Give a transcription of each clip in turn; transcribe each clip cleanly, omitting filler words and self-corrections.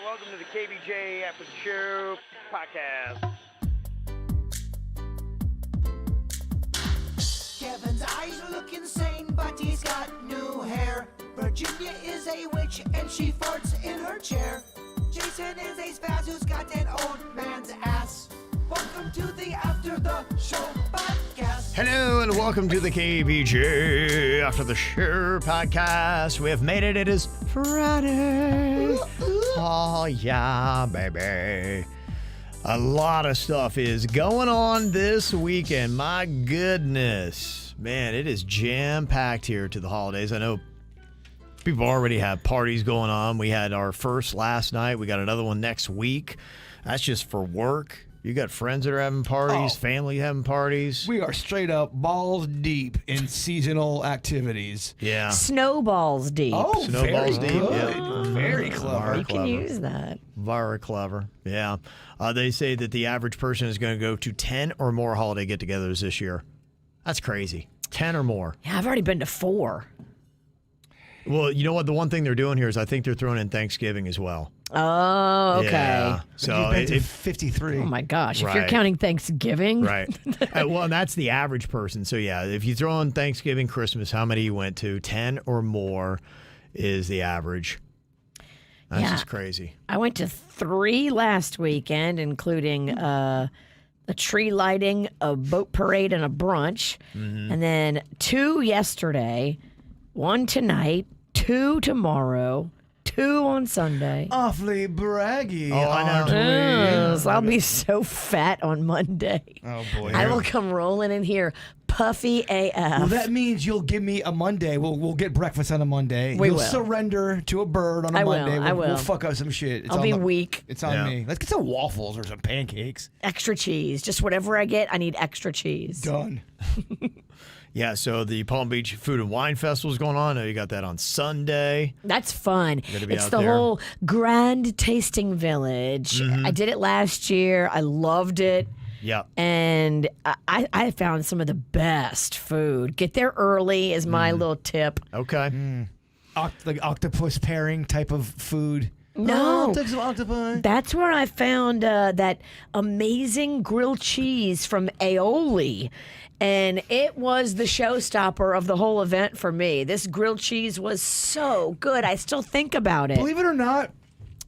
Welcome to the KVJ After the Show podcast. Kevin's eyes look insane, but he's got new hair. Virginia is a witch, and she farts in her chair. Jason is a spaz who's got an old man's ass. Welcome to the After the Show podcast. Hello and welcome to the KVJ After the Show podcast. We have made it. It is Friday. Oh, yeah, baby. A lot of stuff is going on this weekend. My goodness. Man, it is jam-packed here to the holidays. I know people already have parties going on. We had our first last night. We got another one next week. That's just for work. You got friends that are having parties, family having parties. We are straight up balls deep in seasonal activities. Yeah. Snowballs deep. Oh, Snowballs very deep. good. Yeah. Very clever. You can use that. Very clever. Yeah. They say that the average person is going to go to 10 or more holiday get-togethers this year. That's crazy. 10 or more. Yeah, I've already been to 4. Well, you know what? The one thing they're doing here is I think they're throwing in Thanksgiving as well. Oh, okay. Yeah. So So it 53. Oh my gosh, if Right. you're counting Thanksgiving. Right. Well, and that's the average person. So, yeah, if you throw in Thanksgiving, Christmas, how many you went to? 10 or more is the average. That's Yeah. just crazy. I went to 3 last weekend, including a tree lighting, a boat parade, and a brunch. And then 2 yesterday, 1 tonight, 2 tomorrow, 2 on Sunday. Awfully braggy. Oh, I know. aren't we? Yes, I'll be so fat on Monday. Oh, boy. I will come rolling in here puffy AF. Well, that means you'll give me a Monday. We'll get breakfast on a Monday. We You'll will. surrender to a bird on a I will, Monday. I will. We'll fuck up some shit. It's I'll on be the- weak. It's on Yeah. me. Let's get some waffles or some pancakes. Extra cheese. Just whatever I get, I need extra cheese. Done. Yeah, so the Palm Beach Food and Wine Festival is going on. I know you got that on Sunday. That's fun. Gonna be It's out the there. whole Grand Tasting Village. I did it last year. I loved it. Yep. And I found some of the best food. Get there early is my little tip. Okay. Like octopus pairing type of food. No. Oh, take some octopi. That's where I found that amazing grilled cheese from Aioli. And it was the showstopper of the whole event for me. This grilled cheese was so good. I still think about it. Believe it or not,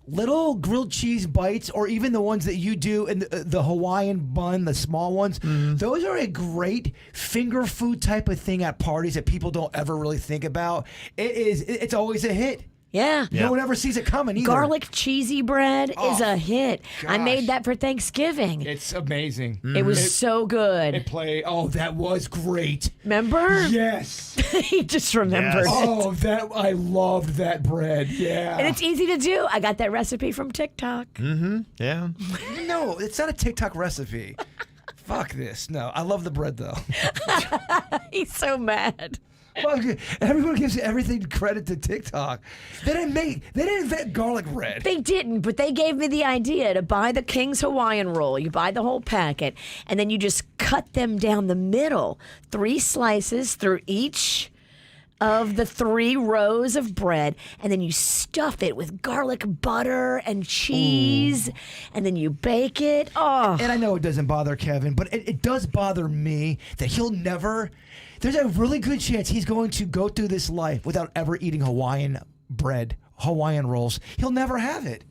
little grilled cheese bites, or even the ones that you do in the Hawaiian bun, the small ones, those are a great finger food type of thing at parties that people don't ever really think about. It's always a hit. Yeah. Yeah. No one ever sees it coming either. Garlic cheesy bread is a hit. I gosh. made that for Thanksgiving. It's amazing. It was so good. It played. Oh, that was great. Remember? Yes. He just remembered Yes. it. Oh, I loved that bread. Yeah. And it's easy to do. I got that recipe from TikTok. Yeah. No, it's not a TikTok recipe. Fuck this. No, I love the bread though. He's so mad. Fuck it. Everyone gives everything credit to TikTok. They didn't invent garlic bread. They didn't, but they gave me the idea to buy the King's Hawaiian roll. You buy the whole packet, and then you just cut them down the middle. 3 slices through each of the 3 rows of bread, and then you stuff it with garlic butter and cheese, and then you bake it. Oh, And I know it doesn't bother Kevin, but it does bother me that he'll never. There's a really good chance he's going to go through this life without ever eating Hawaiian bread, Hawaiian rolls. He'll never have it.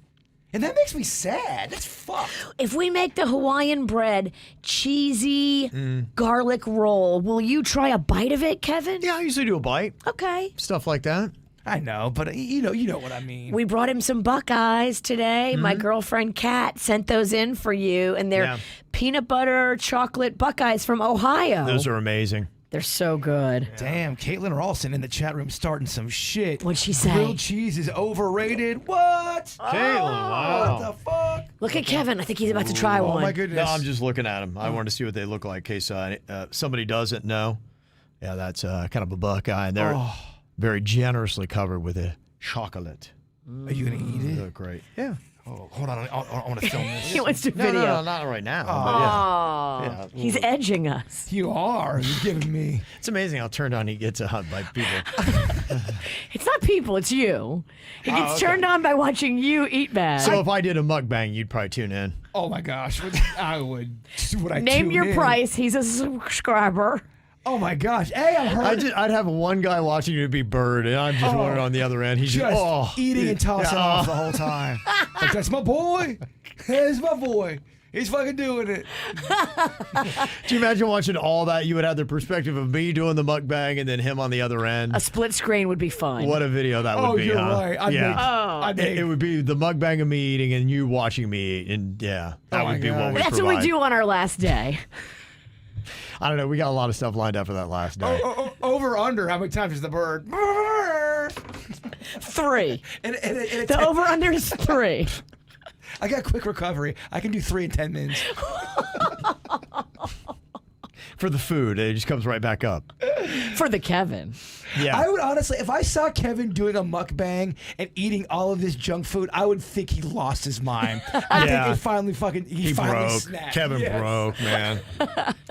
And that makes me sad. That's fucked. if we make the Hawaiian bread cheesy garlic roll, will you try a bite of it, Kevin? Yeah, I usually do a bite. Okay. Stuff like that. I know, but you know what I mean. We brought him some Buckeyes today. My girlfriend Kat sent those in for you, and they're Yeah. peanut butter chocolate Buckeyes from Ohio. Those are amazing. They're so good. Damn, Caitlin Ralston in the chat room starting some shit. What'd she say? Grilled cheese is overrated. What? Caitlin, wow. What the fuck? Look at Kevin. I think he's about to try Oh one. my goodness. No, I'm just looking at them. I wanted to see what they look like in case somebody doesn't know. Yeah, that's kind of a Buckeye. And they're very generously covered with a chocolate. Are you gonna eat They it? look great. Yeah. Oh, hold on. I want to film this. He wants to No, video. no, not right now. Oh, Yeah, he's edging us. You are. You're giving me. It's amazing how turned on he gets by people. It's not people, it's you. He gets okay. turned on by watching you eat bad. So if I did a mukbang, you'd probably tune in. Oh my gosh. I would. Would I Name tune your in? price. He's a subscriber. Oh my gosh. Hey, I'm hurt. I'd have one guy watching you be bird, and I'm just wondering on the other end. He's just eating and tossing off the whole time. Like, that's my boy. That's my boy. He's fucking doing it. Do you imagine watching all that? You would have the perspective of me doing the mukbang and then him on the other end. A split screen would be fun. What a video that would be, you're huh? right. I'd make- It would be the mukbang of me eating and you watching me eat, and yeah, that Oh my would be God. what we That's provide. what we do on our last day. I don't know. We got a lot of stuff lined up for that last day. Over under, how many times is the bird? 3. And The over under is 3. I got quick recovery. I can do 3 in 10 minutes. For the food, it just comes right back up. For the Kevin. Yeah. I would honestly, if I saw Kevin doing a mukbang and eating all of this junk food, I would think he lost his mind. I think Yeah. he He finally broke. snapped. Kevin Yes. broke, man.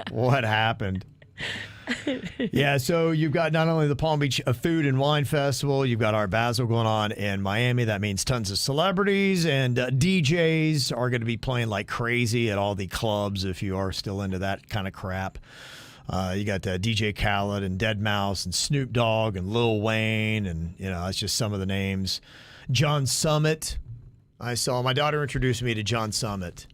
What happened? Yeah, so you've got not only the Palm Beach Food and Wine Festival, you've got Art Basel going on in Miami. That means tons of celebrities and DJs are going to be playing like crazy at all the clubs if you are still into that kind of crap. You got DJ Khaled and Deadmau5 and Snoop Dogg and Lil Wayne, and that's just some of the names. John Summit. I saw my daughter introduced me to John Summit.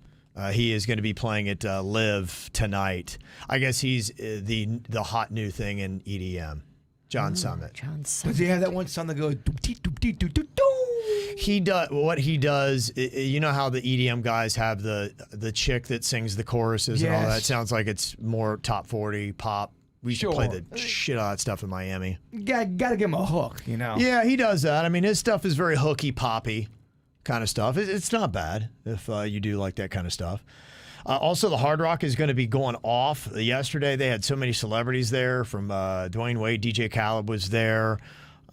He is going to be playing at Live tonight. I guess he's the hot new thing in EDM. John Summit. John Does Summit. he have that one song that goes doop-dee-doop-dee-doop-doo-doo? He does what he does. You know how the EDM guys have the chick that sings the choruses and all that. Yes. Sounds like it's more top 40 pop. We should play the shit out of that stuff in Miami. Gotta give him a hook, Yeah, he does that. I mean, his stuff is very hooky, poppy kind of stuff. It's not bad if you do like that kind of stuff. Also, the Hard Rock is going to be going off. Yesterday, they had so many celebrities there from Dwayne Wade. DJ Khaled was there.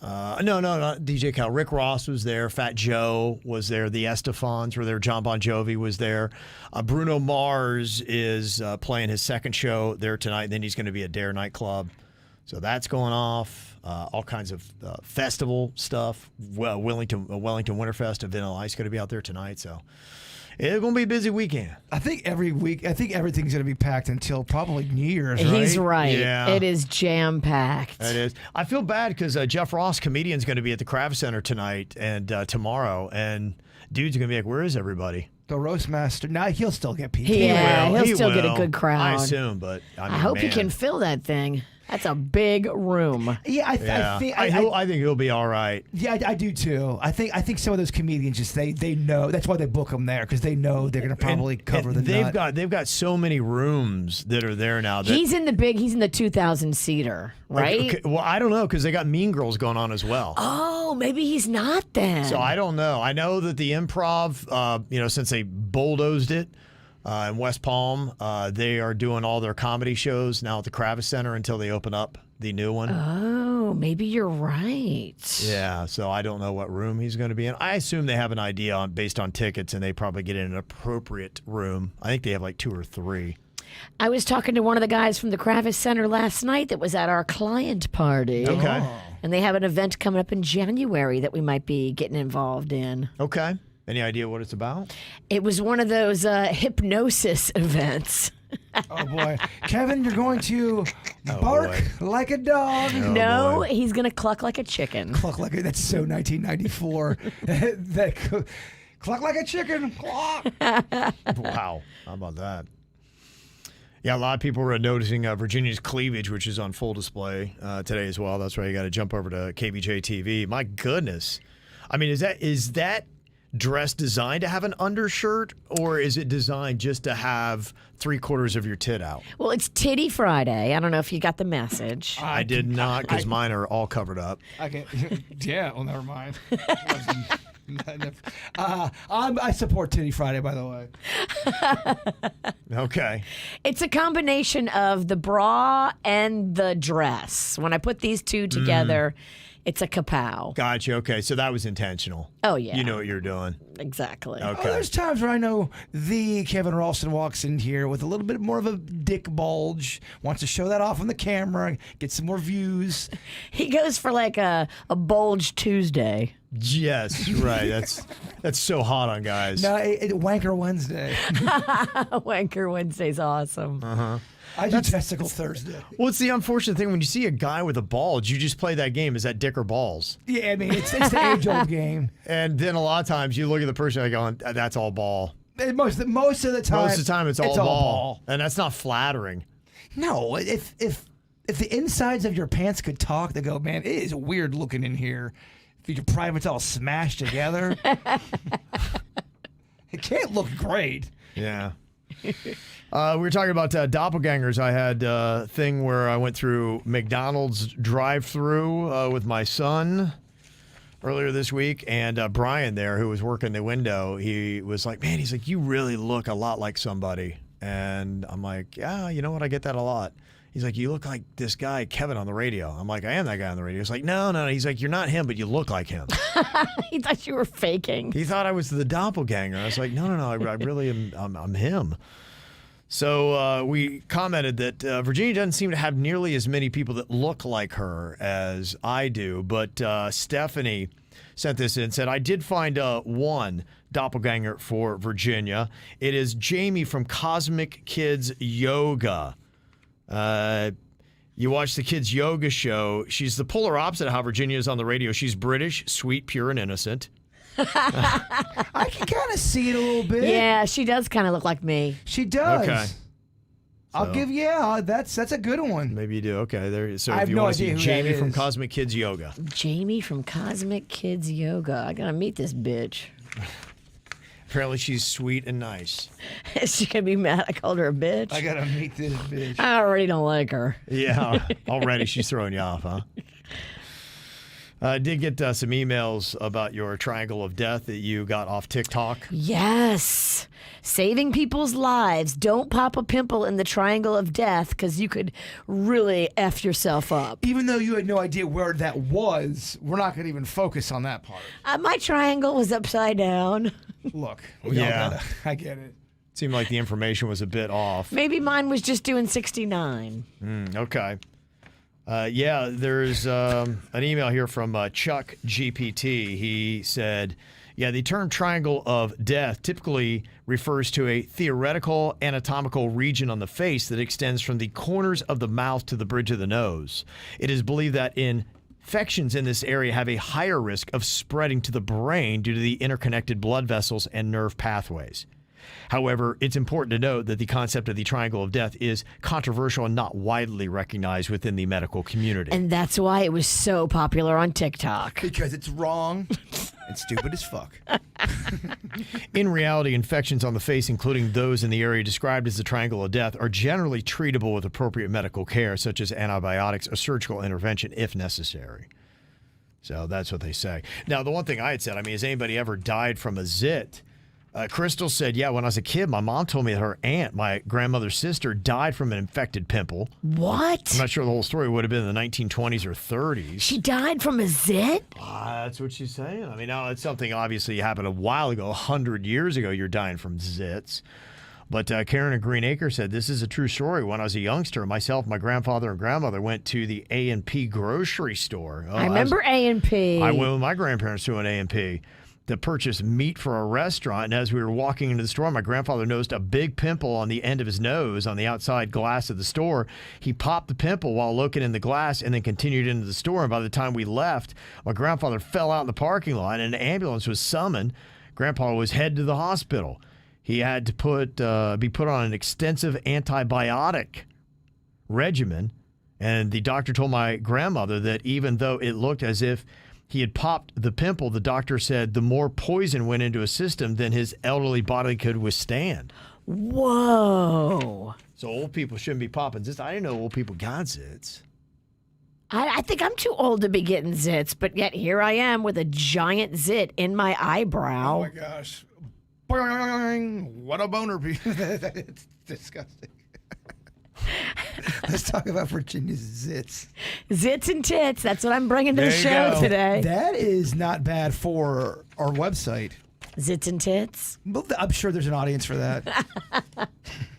No, not DJ Khaled. Rick Ross was there. Fat Joe was there. The Estefans were there. John Bon Jovi was there. Bruno Mars is playing his second show there tonight. Then he's going to be at Dare nightclub. So that's going off. All kinds of festival stuff. Well, Wellington Winterfest of Vanilla Ice going to be out there tonight. So it's going to be a busy weekend. I think everything's going to be packed until probably New Year's, right? He's right. Yeah. It is jam-packed. It is. I feel bad because Jeff Ross, comedian's going to be at the Kravis Center tonight and tomorrow. And dude's going to be like, where is everybody? The roast master. Nah, he'll still get people. Yeah, He he'll still get a will. good crowd. I assume, but I mean, hope he man. can fill that thing. That's a big room. Yeah, I think I think he'll be all right. Yeah, I do too. I think some of those comedians just they know that's why they book them there because they know they're going to probably cover And the nut. they've got so many rooms that are there now. That, He's in the 2,000 seater, right? Okay, well, I don't know because they got Mean Girls going on as well. Oh, maybe he's not then. So I don't know. I know that the Improv, since they bulldozed it in West Palm, they are doing all their comedy shows now at the Kravis Center until they open up the new one. Oh, maybe you're right. Yeah, so I don't know what room he's going to be in. I assume they have an idea based on tickets, and they probably get in an appropriate room. I think they have like 2 or 3. I was talking to one of the guys from the Kravis Center last night that was at our client party. Okay. And they have an event coming up in January that we might be getting involved in. Okay. Any idea what it's about? It was one of those hypnosis events. Oh boy, Kevin, you're going to bark like a dog. No, boy. he's going to cluck like a chicken. Cluck like that's so 1994. Cluck like a chicken. Cluck. Wow. How about that? Yeah, a lot of people were noticing Virginia's cleavage, which is on full display today as well. That's why you got to jump over to KVJ TV. My goodness. I mean, is that dress designed to have an undershirt, or is it designed just to have 3/4 of your tit out? Well, it's Titty Friday. I don't know if you got the message. I did not, because mine are all covered up. Okay. Yeah. Well, never mind. I support Titty Friday, by the way. Okay. It's a combination of the bra and the dress. When I put these two together, It's a kapow. Gotcha. Okay, so that was intentional. Oh, yeah. You know what you're doing. Exactly. Okay. Oh, there's times where I know the Kevin Ralston walks in here with a little bit more of a dick bulge, wants to show that off on the camera, get some more views. He goes for like a bulge Tuesday. Yes, right. That's so hot on guys. No, Wanker Wednesday. Wanker Wednesday's awesome. I do Testicle Thursday. Well, it's the unfortunate thing when you see a guy with a bulge, you just play that game. Is that dick or balls? Yeah, I mean, it's the age-old game. And then a lot of times you look at the person and going, that's all ball. And most of the time, Most of the time it's all ball. And that's not flattering. No, if the insides of your pants could talk, they go, man, it is weird looking in here. If your privates all smashed together, it can't look great. Yeah. We were talking about doppelgangers. I had a thing where I went through McDonald's drive-through with my son earlier this week, and Brian there, who was working the window, he was like, man, he's like, you really look a lot like somebody. And I'm like, yeah, you know what? I get that a lot. He's like, you look like this guy, Kevin, on the radio. I'm like, I am that guy on the radio. He's like, no. He's like, you're not him, but you look like him. He thought you were faking. He thought I was the doppelganger. I was like, no. I really am. I'm him. So we commented that Virginia doesn't seem to have nearly as many people that look like her as I do. But Stephanie sent this in and said, I did find one doppelganger for Virginia. It is Jamie from Cosmic Kids Yoga. You watch the kids' yoga show. She's the polar opposite of how Virginia is on the radio. She's British, sweet, pure, and innocent. I can kind of see it a little bit. Yeah, she does kind of look like me. She does. Okay. I'll give that's a good one. Maybe you do. Okay. There. So I if have you no want to idea see who that Jamie from is. Cosmic Kids Yoga. Jamie from Cosmic Kids Yoga. I gotta meet this bitch. Apparently she's sweet and nice. Is she gonna be mad I called her a bitch? I gotta meet this bitch. I already don't like her. Yeah. Already she's throwing you off, huh? I did get some emails about your triangle of death that you got off TikTok. Yes. Saving people's lives. Don't pop a pimple in the triangle of death because you could really F yourself up. Even though you had no idea where that was, we're not gonna even focus on that part. My triangle was upside down. Look, we all Yeah. I get it. Seemed like the information was a bit off. Maybe mine was just doing 69. Okay. Yeah, there's an email here from Chuck GPT. He said, yeah, the term triangle of death typically refers to a theoretical anatomical region on the face that extends from the corners of the mouth to the bridge of the nose. It is believed that infections in this area have a higher risk of spreading to the brain due to the interconnected blood vessels and nerve pathways. However, it's important to note that the concept of the triangle of death is controversial and not widely recognized within the medical community. And that's why it was so popular on TikTok. Because it's wrong and stupid as fuck. In reality, infections on the face, including those in the area described as the triangle of death, are generally treatable with appropriate medical care, such as antibiotics or surgical intervention if necessary. So that's what they say. Now, the one thing I had said, I mean, has anybody ever died from a zit? Crystal said, yeah, when I was a kid, my mom told me that her aunt, my grandmother's sister, died from an infected pimple. What? I'm not sure the whole story would have been in the 1920s or 30s. She died from a zit? That's what she's saying. I mean, now it's something obviously happened a while ago, 100 years ago, you're dying from zits. But Karen in Green Acre said, this is a true story. When I was a youngster, myself, my grandfather, and grandmother went to the A&P grocery store. I remember A&P. I went with my grandparents to an A&P to purchase meat for a restaurant, and as we were walking into the store, my grandfather noticed a big pimple on the end of his nose on the outside glass of the store. He popped the pimple while looking in the glass and then continued into the store, and by the time we left, my grandfather fell out in the parking lot and an ambulance was summoned. Grandpa was headed to the hospital. He had to be put on an extensive antibiotic regimen, and the doctor told my grandmother that even though it looked as if he had popped the pimple, the doctor said the more poison went into his system than his elderly body could withstand. Whoa. So old people shouldn't be popping zits. I didn't know old people got zits. I think I'm too old to be getting zits, but yet here I am with a giant zit in my eyebrow. Oh my gosh. Boing. What a boner. It's disgusting. Let's talk about Virginia's zits. Zits and tits. That's what I'm bringing to There the you show go. today. That is not bad for our website. Zits and tits. But I'm sure there's an audience for that.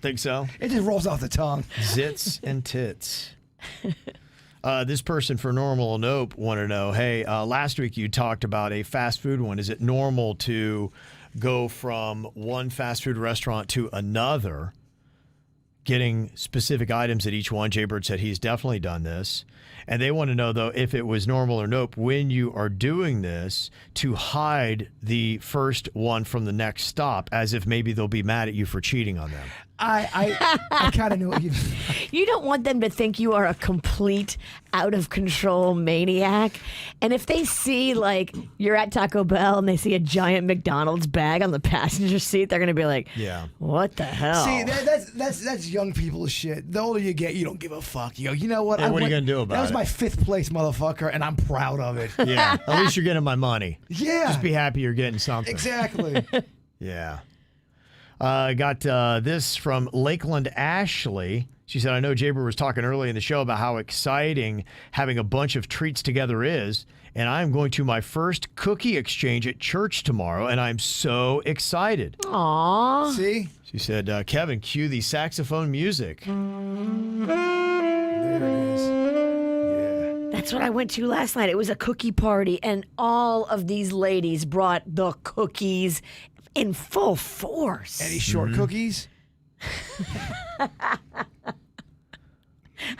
Think so? It just rolls off the tongue. Zits and tits. This person for Normal Nope want to know, hey, last week you talked about a fast food one. Is it normal to go from one fast food restaurant to another, getting specific items at each one? Jaybird said he's definitely done this. And they want to know, though, if it was normal or nope when you are doing this to hide the first one from the next stop, as if maybe they'll be mad at you for cheating on them. I kind of know what you mean. You don't want them to think you are a complete out of control maniac. And if they see like you're at Taco Bell and they see a giant McDonald's bag on the passenger seat, they're gonna be like, Yeah. what the hell? See, that's young people's shit. The older you get, you don't give a fuck. You go, you know what? Yeah, what are you gonna do about that was it? my 5th place, mother,fucker, and I'm proud of it. Yeah. At least you're getting my money. Yeah. Just be happy you're getting something. Exactly. Yeah. Got this from Lakeland Ashley. She said, I know Jaber was talking early in the show about how exciting having a bunch of treats together is, and I'm going to my first cookie exchange at church tomorrow, and I'm so excited. Aw. See? She said, Kevin, cue the saxophone music. There it is. Yeah. That's what I went to last night. It was a cookie party, and all of these ladies brought the cookies in full force. Any short cookies?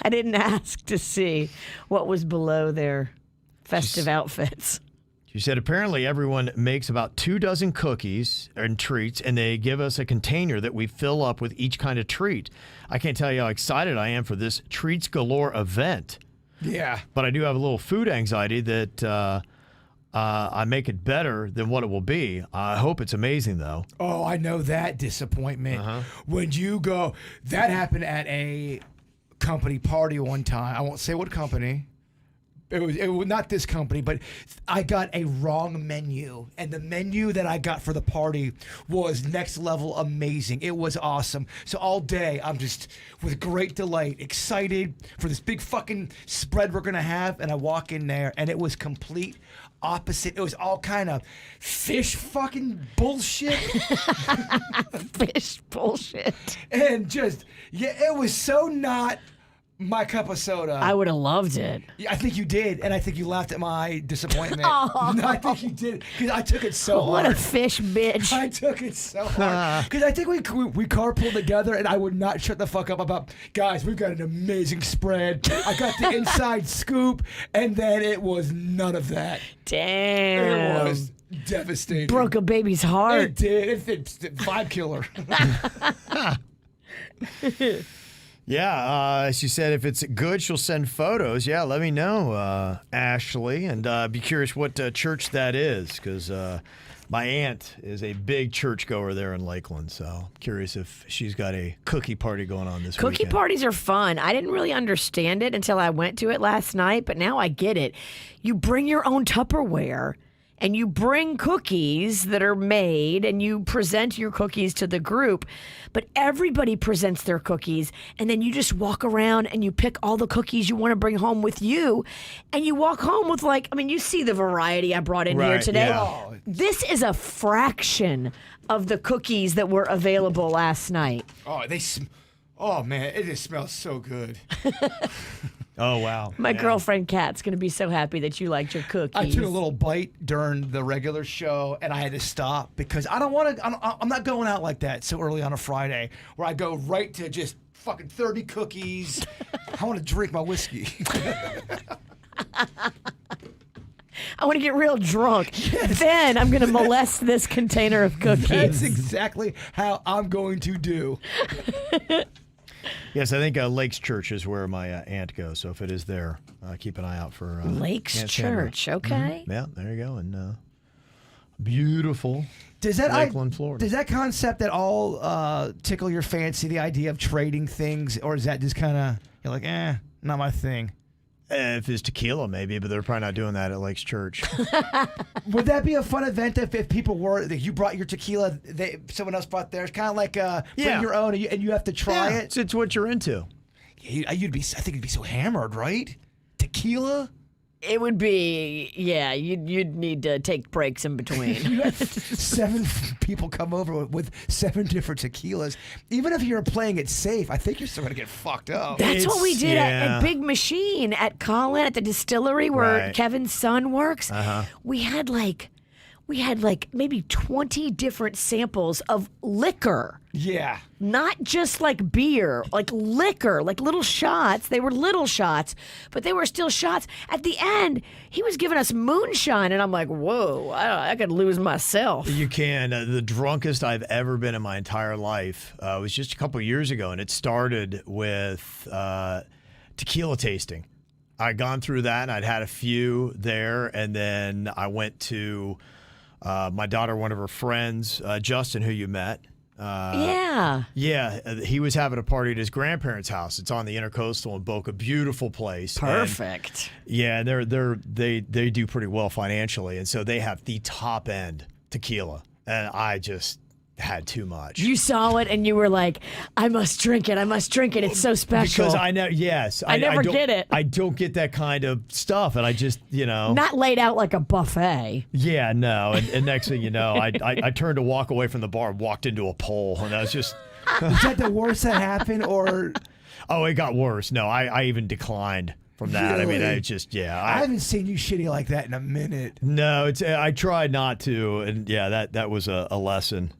I didn't ask to see what was below their festive outfits. She said, apparently everyone makes about 24 cookies and treats, and they give us a container that we fill up with each kind of treat. I can't tell you how excited I am for this Treats Galore event. Yeah. But I do have a little food anxiety that I make it better than what it will be. I hope it's amazing, though. Oh, I know that disappointment. When you go, that happened at a company party one time. I won't say what company. It was not this company, but I got a wrong menu, and the menu that I got for the party was next level amazing. It was awesome. So all day I'm just with great delight, excited for this big fucking spread we're gonna have, and I walk in there, and it was complete opposite. It was all kind of fish fucking bullshit. Fish bullshit. And just, yeah, it was so not my cup of soda. I would have loved it. Yeah, I think you did, and I think you laughed at my disappointment. No, I think you did, because I took it so What hard. a fish bitch. I took it so hard. Because I think we carpooled together, and I would not shut the fuck up about, guys, we've got an amazing spread. I got the inside scoop, and then it was none of that. Damn. It was devastating. Broke a baby's heart. It did. It's vibe killer. Yeah, she said if it's good, she'll send photos. Yeah, let me know, Ashley, and be curious what church that is, because my aunt is a big churchgoer there in Lakeland, so curious if she's got a cookie party going on this Cookie weekend. parties are fun. I didn't really understand it until I went to it last night, but now I get it. You bring your own Tupperware, and you bring cookies that are made, and you present your cookies to the group, but everybody presents their cookies, and then you just walk around and you pick all the cookies you want to bring home with you, and you walk home with, like, I mean, you see the variety I brought in here Right, today. yeah. This is a fraction of the cookies that were available last night. Oh man, it just smells so good. Oh, wow. My Yeah. girlfriend Kat's going to be so happy that you liked your cookies. I took a little bite during the regular show, and I had to stop because I don't want to. I'm not going out like that so early on a Friday, where I go right to just fucking 30 cookies. I want to drink my whiskey. I want to get real drunk. Then I'm going to molest this container of cookies. That's exactly how I'm going to do. Yes, I think Lakes Church is where my aunt goes, so if it is there, keep an eye out for Lakes Aunt Sandra. Church, okay. Yeah, there you go, and beautiful Does that Lakeland, Florida. Does that concept at all tickle your fancy? The idea of trading things, or is that just kind of you're like, not my thing? If it's tequila, maybe, but they're probably not doing that at Lakes Church. Would that be a fun event if people were, you brought your tequila, someone else brought theirs, kind of like bring your own, and you have to try it? It's what you're into. I think you'd be so hammered, right? Tequila. It would be, yeah, you'd need to take breaks in between. You had 7 people come over with 7 different tequilas. Even if you're playing it safe, I think you're still going to get fucked up. That's what we did at Big Machine at Colin at the distillery where Kevin's son works. We had like maybe 20 different samples of liquor. Yeah. Not just like beer, like liquor, like little shots. They were little shots, but they were still shots. At the end, he was giving us moonshine, and I'm like, whoa, I could lose myself. You can. The drunkest I've ever been in my entire life was just a couple years ago, and it started with tequila tasting. I'd gone through that, and I'd had a few there, and then I went to my daughter, one of her friends, Justin, who you met. Yeah, he was having a party at his grandparents' house. It's on the Intercoastal in Boca, beautiful place. perfect. And, they do pretty well financially, and so they have the top end tequila, and I just had too much. You saw it and you were like, I must drink it. It's so special. Because I never get it. I don't get that kind of stuff, and I just, Not laid out like a buffet. Yeah, no. And next thing you know, I turned to walk away from the bar and walked into a pole, and I was just... Is that the worst that happened, or... Oh, it got worse. No, I even declined from that. Really? I mean, I just, I haven't seen you shitty like that in a minute. No, I tried not to, and yeah, that was a lesson.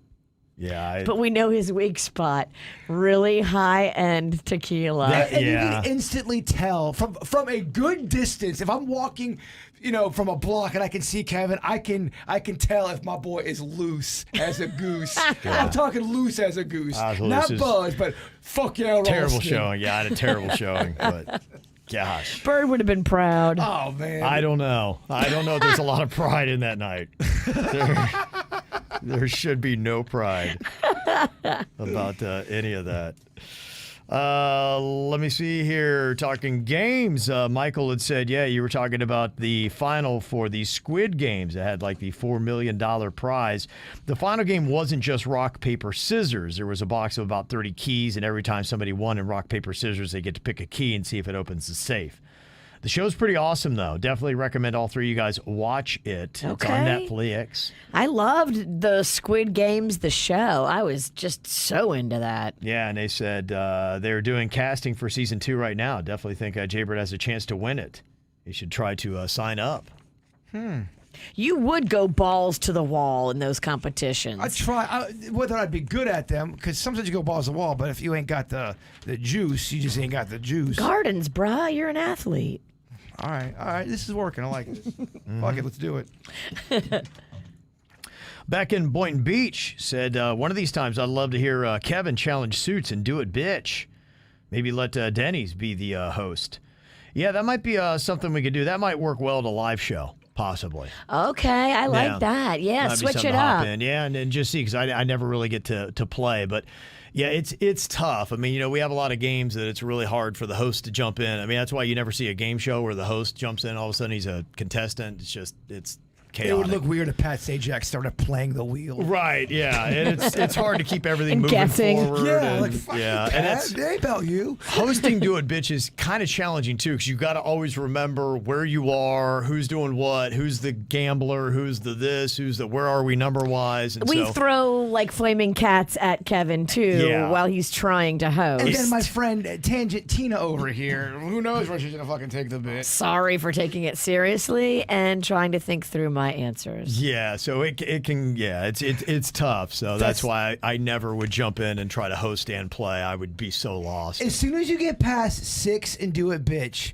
Yeah, but we know his weak spot, really high-end tequila. And you can instantly tell from a good distance. If I'm walking, from a block and I can see Kevin, I can tell if my boy is loose as a goose. I'm talking loose as a goose, not buzzed, but fuck yeah, terrible showing. Yeah, I had a terrible showing, but. Gosh. Bird would have been proud. Oh, man. I don't know. There's a lot of pride in that night. There should be no pride about any of that. Let me see here. Talking games. Michael had said, you were talking about the final for the Squid Games. It had like the $4 million prize. The final game wasn't just rock, paper, scissors. There was a box of about 30 keys, and every time somebody won in rock, paper, scissors, they get to pick a key and see if it opens the safe. The show's pretty awesome, though. Definitely recommend all three of you guys watch it. Okay. It's on Netflix. I loved the Squid Games, the show. I was just so into that. Yeah, and they said they're doing casting for season 2 right now. Definitely think Jaybird has a chance to win it. You should try to sign up. You would go balls to the wall in those competitions. I try. Whether I'd be good at them, because sometimes you go balls to the wall, but if you ain't got the juice, you just ain't got the juice. Gardens, bruh. You're an athlete. All right. This is working. I like it. Fuck it. Let's do it. Back in Boynton Beach said, one of these times I'd love to hear Kevin challenge Suits and do it, bitch. Maybe let Denny's be the host. Yeah, that might be something we could do. That might work well at a live show, possibly. Okay, I like that. Yeah, might switch be it to hop up. in. Yeah, and just see, because I never really get to play. But, yeah, it's tough. I mean, we have a lot of games that it's really hard for the host to jump in. I mean, that's why you never see a game show where the host jumps in. All of a sudden, he's a contestant. It's chaotic. It would look weird if Pat Sajak started playing the wheel. Right, yeah. And it's hard to keep everything And moving guessing. forward. Yeah, and, and Pat, it ain't about you. hosting Do It Bitch is kind of challenging, too, because you got to always remember where you are, who's doing what, who's the gambler, who's the this, who's the where are we number-wise. And We throw like flaming cats at Kevin, too, while he's trying to host. And then my friend Tangent Tina over here, who knows where she's going to fucking take the bit. Sorry for taking it seriously and trying to think through my answers. Yeah, so it can, it's tough. So that's why I never would jump in and try to host and play. I would be so lost. As soon as you get past 6 and Do It Bitch,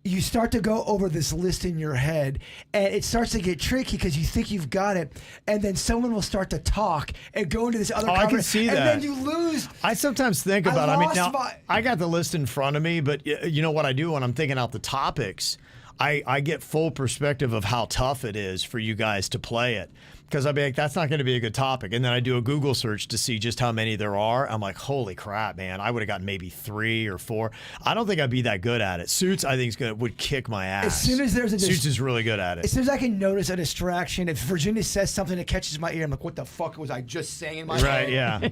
you start to go over this list in your head, and it starts to get tricky because you think you've got it, and then someone will start to talk and go into this other I can see that. and then you lose. I sometimes think about it. I got the list in front of me, but you know what I do when I'm thinking out the topics? I get full perspective of how tough it is for you guys to play it. Because I'd be like, that's not going to be a good topic. And then I do a Google search to see just how many there are. I'm like, holy crap, man. I would have gotten maybe 3 or 4. I don't think I'd be that good at it. Suits, I think, would kick my ass. As soon as there's a Suits is really good at it. As soon as I can notice a distraction, if Virginia says something that catches my ear, I'm like, what the fuck was I just saying in my Right, head? yeah.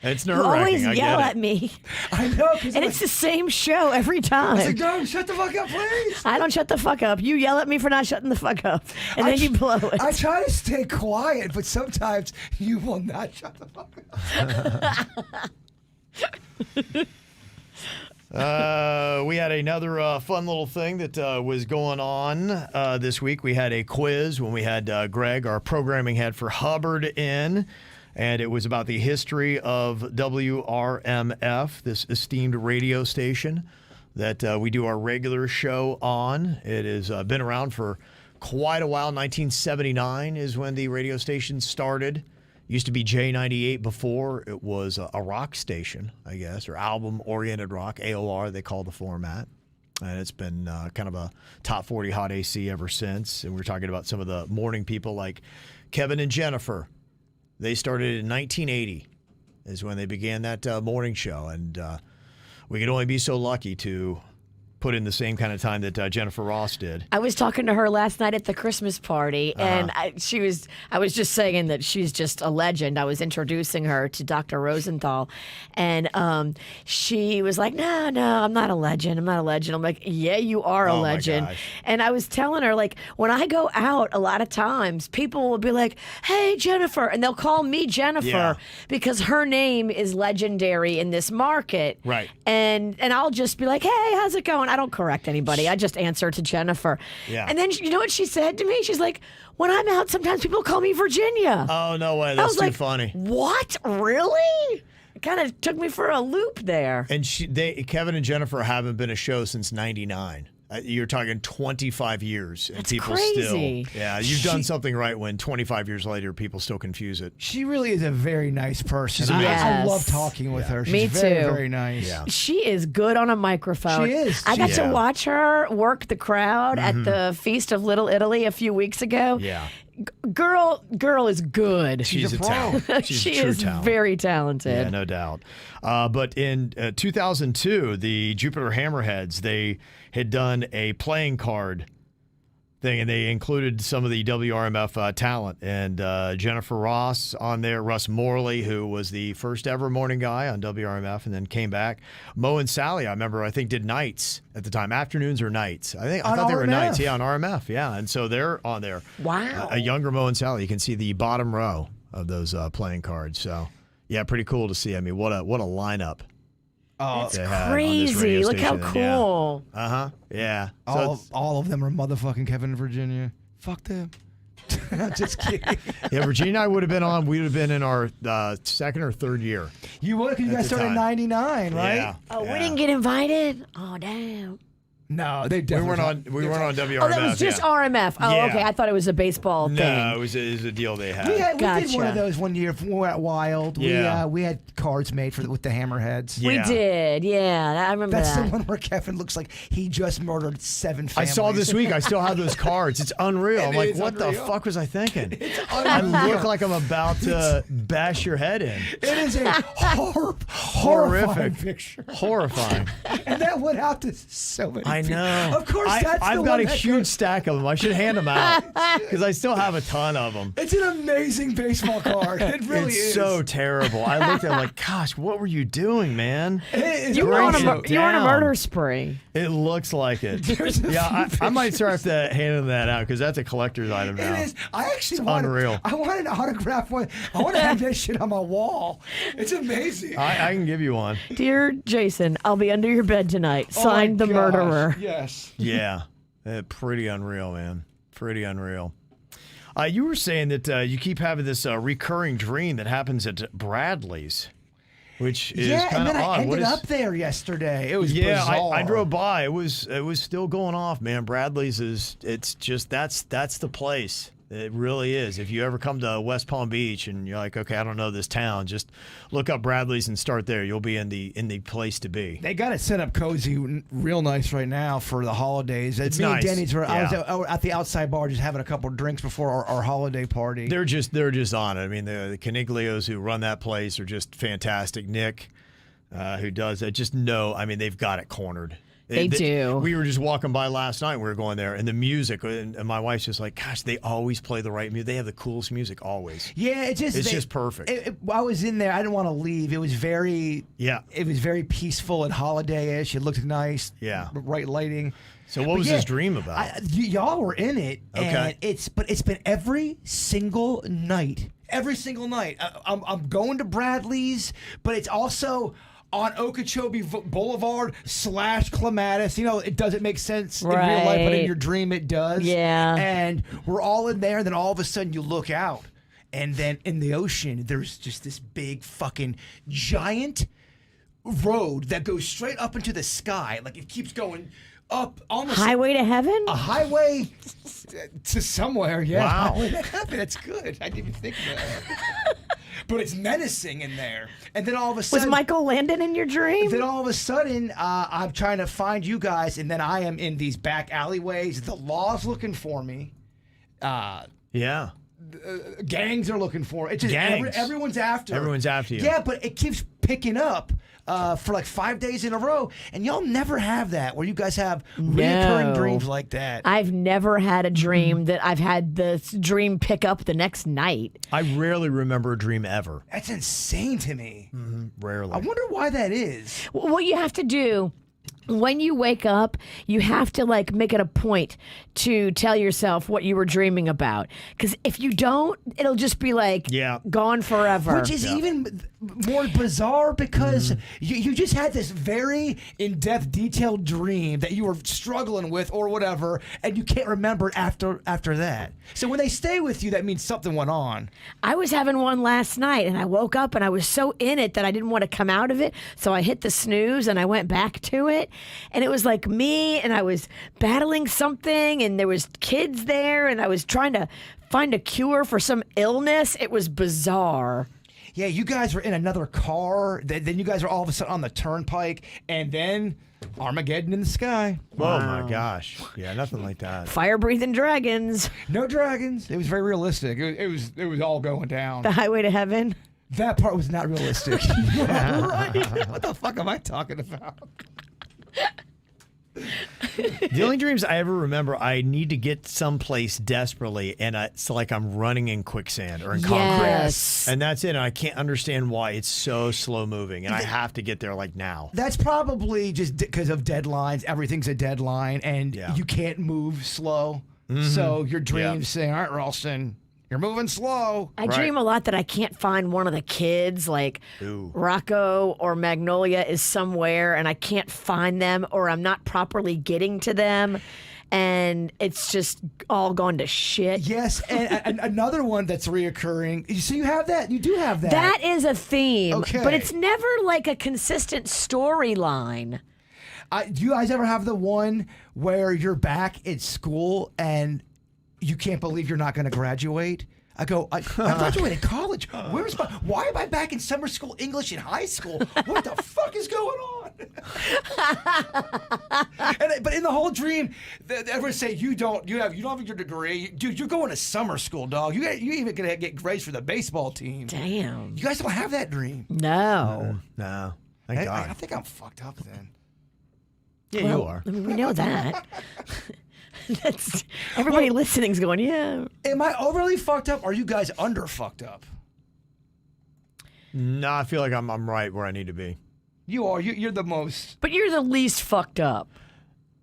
It's You nerve-wracking. always I yell get at me. I know. And it's the same show every time. I said, "Don't shut the fuck up, please." I don't shut the fuck up. You yell at me for not shutting the fuck up. And then you blow it. I try to stay quiet, but sometimes you will not shut the fuck up. We had another fun little thing that was going on this week. We had a quiz when we had Greg, our programming head for Hubbard, in. And it was about the history of WRMF, this esteemed radio station that we do our regular show on. It has been around for quite a while. 1979 is when the radio station started. Used to be J98 before. It was a rock station, I guess, or album-oriented rock, AOR, they call the format. And it's been kind of a top 40 hot AC ever since. And we're talking about some of the morning people like Kevin and Jennifer. They started in 1980 is when they began that morning show. And we could only be so lucky to put in the same kind of time that Jennifer Ross did. I was talking to her last night at the Christmas party, and I was just saying that she's just a legend. I was introducing her to Dr. Rosenthal, and she was like, no, I'm not a legend. I'm not a legend. I'm like, yeah, you are a legend. gosh. And I was telling her, like, when I go out, a lot of times people will be like, hey, Jennifer, and they'll call me Jennifer Yeah. because her name is legendary in this market. Right. And I'll just be like, hey, how's it going? I don't correct anybody. I just answer to Jennifer. Yeah. And then you know what she said to me? She's like, when I'm out, sometimes people call me Virginia. Oh, no way. I That's was too like, funny. what? Really? It kind of took me for a loop there. And Kevin and Jennifer haven't been a show since 99. You're talking 25 years. And That's people crazy. still. Yeah, you've done something right when 25 years later people still confuse it. She really is a very nice person. She's amazing. I Yes. love talking with her. She's Me very, too. very nice. Yeah. She is good on a microphone. She is. I got Yeah. to watch her work the crowd at the Feast of Little Italy a few weeks ago. Yeah. Girl is good. She's a pro. talent. She's She a true is talent. very talented. Yeah, no doubt. But in 2002, the Jupiter Hammerheads, they had done a playing card thing, and they included some of the WRMF talent. And Jennifer Ross on there, Russ Morley, who was the first ever morning guy on WRMF and then came back. Mo and Sally, I think, did nights at the time, afternoons or nights. I thought they were RMF. nights. Yeah, on RMF. Yeah, and so they're on there. Wow. A younger Mo and Sally. You can see the bottom row of those playing cards. So, yeah, pretty cool to see. I mean, what a lineup. That's they had on this crazy. radio Look how station, yeah. cool. Yeah. So All of them are motherfucking Kevin and Virginia. Fuck them. I'm just kidding. yeah, Virginia and I would have been on. We would have been in our second or third year. You would, because you guys the started in time. 99, right? Yeah. Oh, yeah. we didn't get invited? Oh, damn. No, they We definitely weren't on WRMF. Oh, that was just yeah. RMF. Oh, Yeah. okay. I thought it was a baseball No, thing. it was a deal they had. We did one of Gotcha. those one year when we were at Wild. Yeah. We had cards made with the Hammerheads. Yeah. We did. Yeah, I remember That's that. the one where Kevin looks like he just murdered 7 I families. saw this week. I still have those cards. It's unreal. I'm like, is what the unreal. fuck was I thinking? I look like I'm about to bash your head in. It is a horrifying Horrific. picture. Horrifying. And that went out to so many I people. know. Of course, that's the I've one got a that huge goes- stack of them. I should hand them out because I still have a ton of them. It's an amazing baseball card. It really It's is. so terrible. I looked at it like, gosh, what were you doing, man? You were on a Break it you were on a down. murder spree. It looks like it. There's a Yeah, few I might start have to hand that out because that's a collector's item now. It is. I actually It's want. unreal. I want an autograph one. I want to have that shit on my wall. It's amazing. I can give you one. Dear Jason, I'll be under your bed tonight. Oh my Signed, the gosh. murderer. Yes. Yeah, pretty unreal, man. Pretty unreal. You were saying that you keep having this recurring dream that happens at Bradley's, which is Yeah, and kind of then I odd. ended up there yesterday. It was Yeah, bizarre. I drove by. It was still going off, man. Bradley's that's the place. It really is. If you ever come to West Palm Beach and you're like, okay, I don't know this town, just look up Bradley's and start there. You'll be in the place to be. They got it set up cozy, real nice right now for the holidays. It's Me nice. and Denny's were. Yeah. I was at the outside bar just having a couple of drinks before our holiday party. They're just on it. I mean, the Caniglios who run that place are just fantastic. Nick, who does it, I mean, they've got it cornered. They do. We were just walking by last night. We were going there, and the music, and my wife's just like, gosh, they always play the right music. They have the coolest music always. Yeah, it's just perfect. I was in there. I didn't want to leave. It was very It was very peaceful and holiday-ish. It looked nice. Yeah. Right lighting. So what was this dream about? Y'all were in it, and Okay. it's been every single night. Every single night. I'm going to Bradley's, but it's also on Okeechobee Boulevard / Clematis. You know, it doesn't make sense in real life, but in your dream it does. Yeah. And we're all in there, and then all of a sudden you look out, and then in the ocean, there's just this big fucking giant road that goes straight up into the sky. Like it keeps going up almost Highway to heaven? a highway to somewhere. Yeah. Wow. Highway to heaven. That's good. I didn't even think of that. But it's menacing in there. And then all of a Was sudden, Michael Landon in your dream? then all of a sudden, I'm trying to find you guys, and then I am in these back alleyways. The law's looking for me. Yeah. Gangs are looking for me. It's just Gangs. everyone's after. Everyone's after you. Yeah, but it keeps picking up for like 5 days in a row, and y'all never have that where you guys have recurring No. dreams like that. I've never had a dream that I've had the dream pick up the next night. I rarely remember a dream ever. That's insane to me. Rarely. I wonder why that is. What you have to do when you wake up, you have to like make it a point to tell yourself what you were dreaming about. Because if you don't, it'll just be like gone forever. Which is even more bizarre because you just had this very in-depth, detailed dream that you were struggling with or whatever, and you can't remember it after that. So when they stay with you, that means something went on. I was having one last night, and I woke up and I was so in it that I didn't want to come out of it. So I hit the snooze and I went back to it. And it was like me, and I was battling something, and there was kids there, and I was trying to find a cure for some illness. It was bizarre. Yeah, you guys were in another car. Then you guys are all of a sudden on the turnpike, and then Armageddon in the sky. Oh my gosh. Yeah, nothing like that. Fire-breathing dragons. No dragons. It was very realistic. It was all going down. The highway to heaven. That part was not realistic. Right? What the fuck am I talking about? The only dreams I ever remember, I need to get someplace desperately, and it's like I'm running in quicksand or in concrete. Yes. And that's it. And I can't understand why it's so slow moving, and I have to get there like now. That's probably just because of deadlines. Everything's a deadline, and you can't move slow. So your dreams say, all right, Ralston, you're moving slow. I dream a lot that I can't find one of the kids, like Rocco or Magnolia is somewhere and I can't find them, or I'm not properly getting to them, and it's just all gone to shit. Yes, and another one that's reoccurring. So you have that. You do have that. That is a theme, Okay. but it's never like a consistent storyline. Do you guys ever have the one where you're back at school and you can't believe you're not going to graduate? I graduated college. Why am I back in summer school English in high school? What the fuck is going on? But in the whole dream, everyone say you don't have your degree, dude. You're going to summer school, dog. You even gonna get grades for the baseball team. Damn. You guys don't have that dream. No. No. Thank God. I think I'm fucked up then. Yeah, you are. I mean, we know that. Everybody listening's going, yeah. Am I overly fucked up, or are you guys under fucked up? No, I feel like I'm right where I need to be. You are. You're the most. But you're the least fucked up.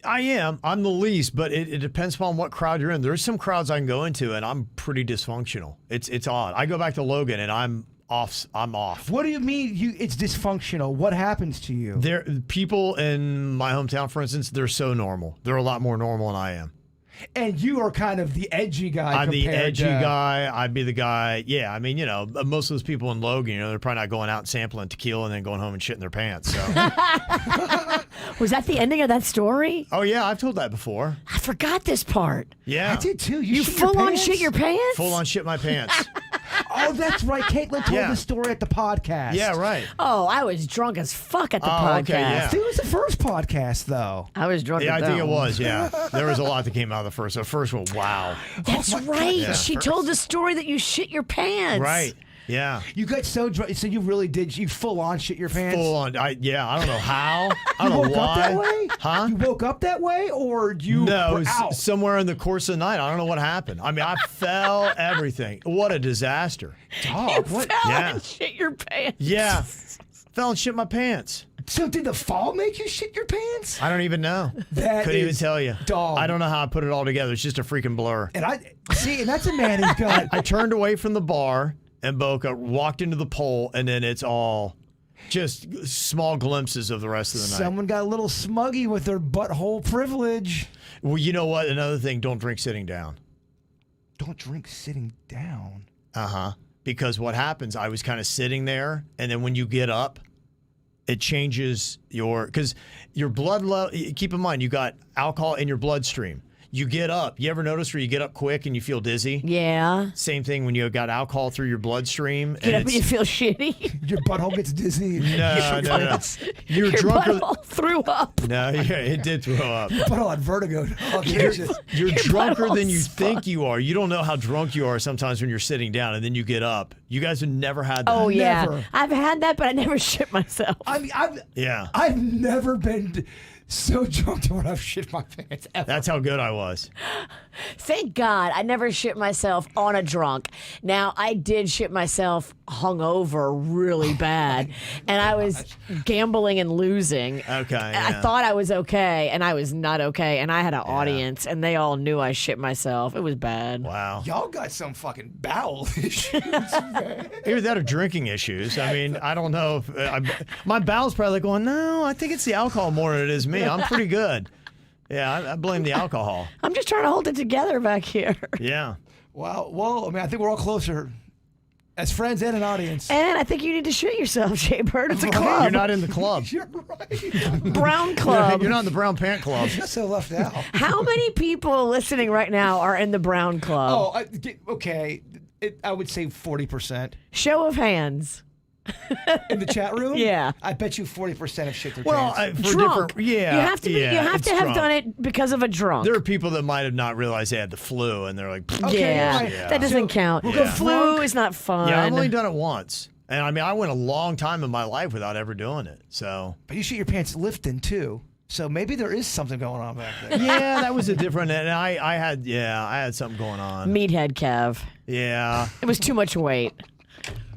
I am. I'm the least, but it depends upon what crowd you're in. There's some crowds I can go into, and I'm pretty dysfunctional. It's odd. I go back to Logan, and I'm off. What do you mean? It's dysfunctional. What happens to you? People in my hometown, for instance, they're so normal. They're a lot more normal than I am. And you are kind of the edgy guy. I'm the compared edgy to- guy. I'd be the guy. Yeah, I mean, most of those people in Logan, they're probably not going out and sampling tequila and then going home and shitting their pants. So. Was that the ending of that story? Oh, yeah, I've told that before. I forgot this part. Yeah. I did too. You shit your full on pants? shit your pants? Full on shit my pants. Oh, that's right. Caitlin told Yeah. the story at the podcast. Yeah, right. Oh, I was drunk as fuck at the Oh, podcast. okay, yeah. It was the first podcast, though. I was drunk. Yeah, at I think that it one. was, yeah. There was a lot that came out of the first. The first one, wow. That's right. Yeah. She told the story that you shit your pants. Right. Yeah. You got so drunk, so you really did. You full on shit your pants. Full on. I don't know how. I You don't know woke up why. that way? Huh? You woke up that way, or you No, it were was out? somewhere in the course of the night. I don't know what happened. I mean, I fell everything. What a disaster. Dog, what? Fell Yeah. and shit your pants. Yeah. Fell and shit my pants. So did the fall make you shit your pants? I don't even know. That Couldn't even is tell you. dog. I don't know how I put it all together. It's just a freaking blur. And and that's a man who's got. I turned away from the bar and Boca walked into the pole, and then it's all just small glimpses of the rest of the night. Someone got a little smuggy with their butthole privilege. Well, you know what? Another thing, don't drink sitting down. Don't drink sitting down. Uh-huh. Because what happens, I was kind of sitting there, and then when you get up, it changes because your blood level, keep in mind, you got alcohol in your bloodstream. You get up. You ever notice where you get up quick and you feel dizzy? Yeah. Same thing when you got alcohol through your bloodstream. Get up and you feel shitty. Your butthole gets dizzy. No. You're Your drunker. butthole threw up. No, yeah, it did throw up. Butthole had vertigo. Dog. You're drunker butthole's than you fucked. think you are. You don't know how drunk you are sometimes when you're sitting down and then you get up. You guys have never had that. Oh, yeah. Never. I've had that, but I never shit myself. I mean, Yeah. I've never been so drunk to where I've shit my pants ever. That's how good I was. Thank God I never shit myself on a drunk. Now, I did shit myself hungover really bad, and I was gambling and losing. Okay, I yeah. thought I was okay, and I was not okay, and I had an audience, and they all knew I shit myself. It was bad. Wow. Y'all got some fucking bowel issues. Either that or drinking issues. I mean, I don't know. If my bowel's probably going, no, I think it's the alcohol more than it is me. I'm pretty good. Yeah, I blame the alcohol. I'm just trying to hold it together back here. Yeah. Well, I mean, I think we're all closer as friends and an audience. And I think you need to shit yourself, Jay Bird. It's a You're club. not in the club. You're right. Brown club. You're not in the brown pant club. You're so left out. How many people listening right now are in the brown club? Okay. I would say 40%. Show of hands. In the chat room? Yeah. I bet you 40% have shit their Well, pants. for Drunk. different, yeah, You have to be. yeah, you have it's to have drunk. done it because of a drunk. There are people that might have not realized they had the flu, and they're like, Okay, yeah, right. that doesn't count. we'll The go flu drunk. is not fun. yeah, I've only done it once. And I mean, I went a long time in my life without ever doing it. So, But you shit your pants lifting too. So maybe there is something going on back there. yeah, that was a different, and I had something going on. Meathead Kev. Yeah, It was too much weight.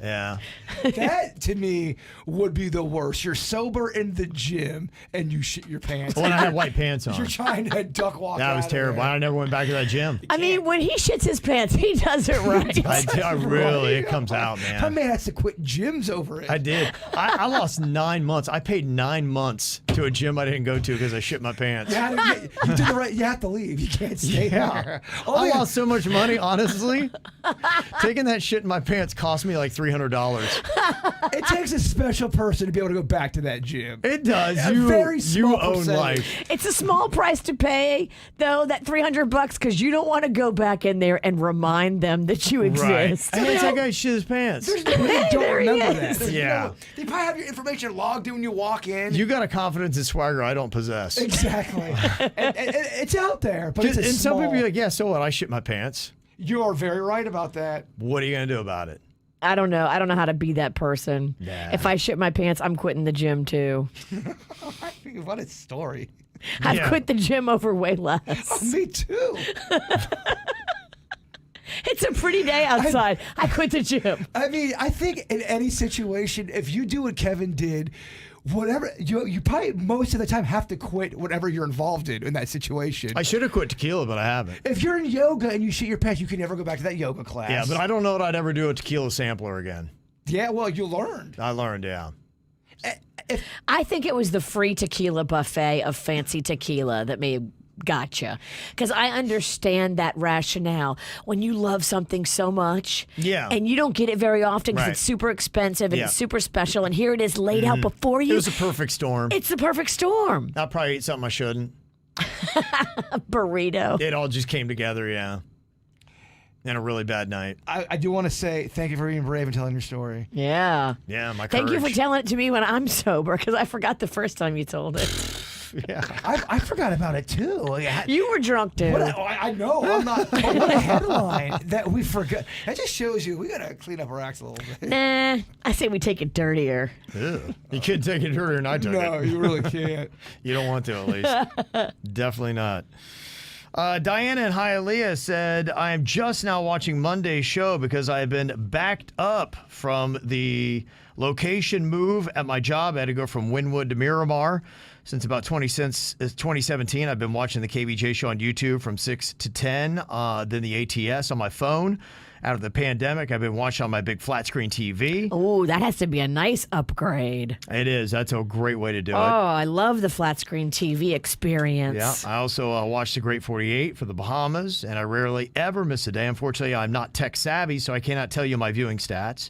yeah. That to me would be the worst. You're sober in the gym and you shit your pants. When I had white pants on. You're trying to duck walk. That was out of terrible. there. I never went back to that gym. I mean, when he shits his pants, he does it right. I really, it comes out, My man. man has to quit gyms over it. I did. I lost 9 months. I paid 9 months to a gym I didn't go to because I shit my pants. You did the right. You have to leave. You can't stay Yeah. there. I lost so much money, honestly. Taking that shit in my pants cost me like $300. It takes a special person to be able to go back to that gym. It does. A very You small own percentage. life. It's a small price to pay, though, that $300, because you don't want to go back in there and remind them that you Right. exist. And it's that guy shit his pants. There's no way they don't There he remember is. that. There's Yeah. they probably have your information logged in when you walk in. You got a confidence and swagger I don't possess. Exactly. and it's out there, but it's And a some small. people are like, yeah, so what? I shit my pants. You are very right about that. What are you going to do about it? I don't know. I don't know how to be that person. Nah. If I shit my pants, I'm quitting the gym too. What a story. I've Yeah. quit the gym over way less. Me too. It's a pretty day outside. I quit the gym. I mean, I think in any situation, if you do what Kevin did, whatever you probably most of the time have to quit whatever you're involved in that situation. I should have quit tequila, but I haven't. If you're in yoga and you shit your pants, you can never go back to that yoga class. Yeah, but I don't know that I'd ever do a tequila sampler again. Yeah, well, you learned. I learned, yeah. I think it was the free tequila buffet of fancy tequila that made Gotcha. Because I understand that rationale. When you love something so much, and you don't get it very often because it's super expensive and it's super special, and here it is laid out before you. It was a perfect storm. It's the perfect storm. I'll probably eat something I shouldn't. A burrito. It all just came together, yeah. And a really bad night. I do want to say thank you for being brave and telling your story. Yeah. Yeah, my Thank you for courage. telling it to me when I'm sober, because I forgot the first time you told it. Yeah. I forgot about it too. You were drunk, too. I know. I'm not. What a headline that we forgot. That just shows you we gotta clean up our acts a little bit. Nah, I say we take it dirtier. Ew. You can't take it earlier than I took it. No, you really can't. You don't want to, at least. Definitely not. Diana in Hialeah said, I am just now watching Monday's show because I have been backed up from the location move at my job. I had to go from Wynwood to Miramar. Since about 2017, I've been watching the KVJ show on YouTube from 6 to 10, then the ATS on my phone. Out of the pandemic, I've been watching on my big flat screen TV. Oh, that has to be a nice upgrade. It is. That's a great way to do it. Oh, I love the flat screen TV experience. Yeah, I also watch the Great 48 for the Bahamas, and I rarely ever miss a day. Unfortunately, I'm not tech savvy, so I cannot tell you my viewing stats.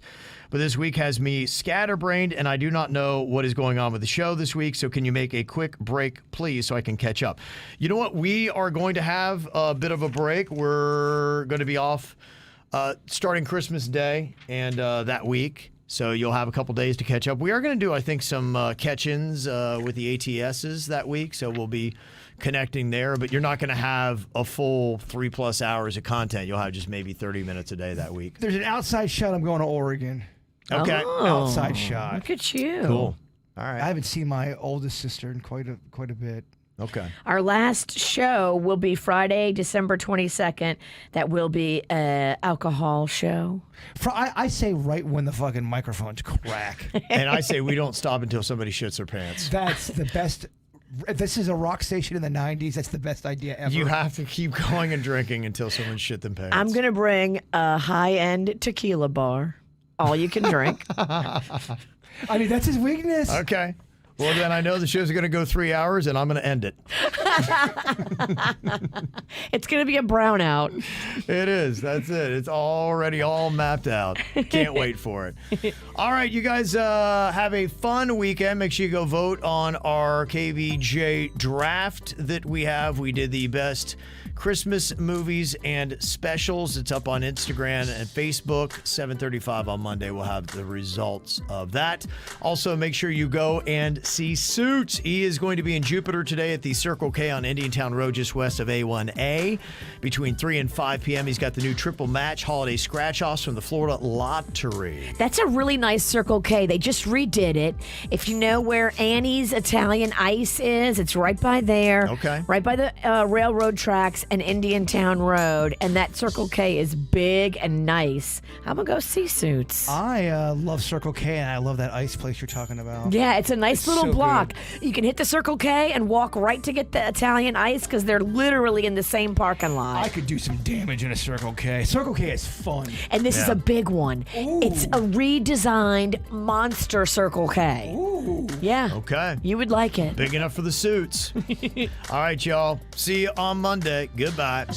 But this week has me scatterbrained, and I do not know what is going on with the show this week, so can you make a quick break, please, so I can catch up? You know what? We are going to have a bit of a break. We're going to be off starting Christmas Day and that week. So you'll have a couple days to catch up. We are going to do, I think, some catch-ins with the ATSs that week. So we'll be connecting there. But you're not going to have a full 3+ hours of content. You'll have just maybe 30 minute a day that week. There's an outside shot. I'm going to Oregon. Okay. Oh, Outside shot. Look at you. Cool. All right. I haven't seen my oldest sister in quite a bit. Okay. Our last show will be Friday, December 22nd. That will be an alcohol show. I say right when the fucking microphones crack. And I say we don't stop until somebody shits their pants. That's the best. If this is a rock station in the 90s, that's the best idea ever. You have to keep going and drinking until someone shit them pants. I'm going to bring a high-end tequila bar. All you can drink. I mean, that's his weakness. Okay. Well, then I know the show's going to go 3 hours, and I'm going to end it. It's going to be a brownout. It is. That's it. It's already all mapped out. Can't wait for it. All right, you guys have a fun weekend. Make sure you go vote on our KVJ draft that we have. We did the best Christmas movies and specials. It's up on Instagram and Facebook. 7:35 on Monday. We'll have the results of that. Also, make sure you go and see Suits. He is going to be in Jupiter today at the Circle K on Indiantown Road, just west of A1A, between 3 and 5 p.m. He's got the new triple match holiday scratch-offs from the Florida Lottery. That's a really nice Circle K. They just redid it. If you know where Annie's Italian Ice is, it's right by there. Okay. Right by the railroad tracks and Indiantown Road. And that Circle K is big and nice. I'm going to go see Suits. I love Circle K, and I love that ice place you're talking about. Yeah, it's a nice little so block. You can hit the Circle K and walk right to get the Italian Ice because they're literally in the same parking lot. I could do some damage in a Circle K. Circle K is fun. And this is a big one. Ooh. It's a redesigned monster Circle K. Ooh. Yeah. Okay. You would like it. Big enough for the Suits. All right, y'all. See you on Monday. Goodbye.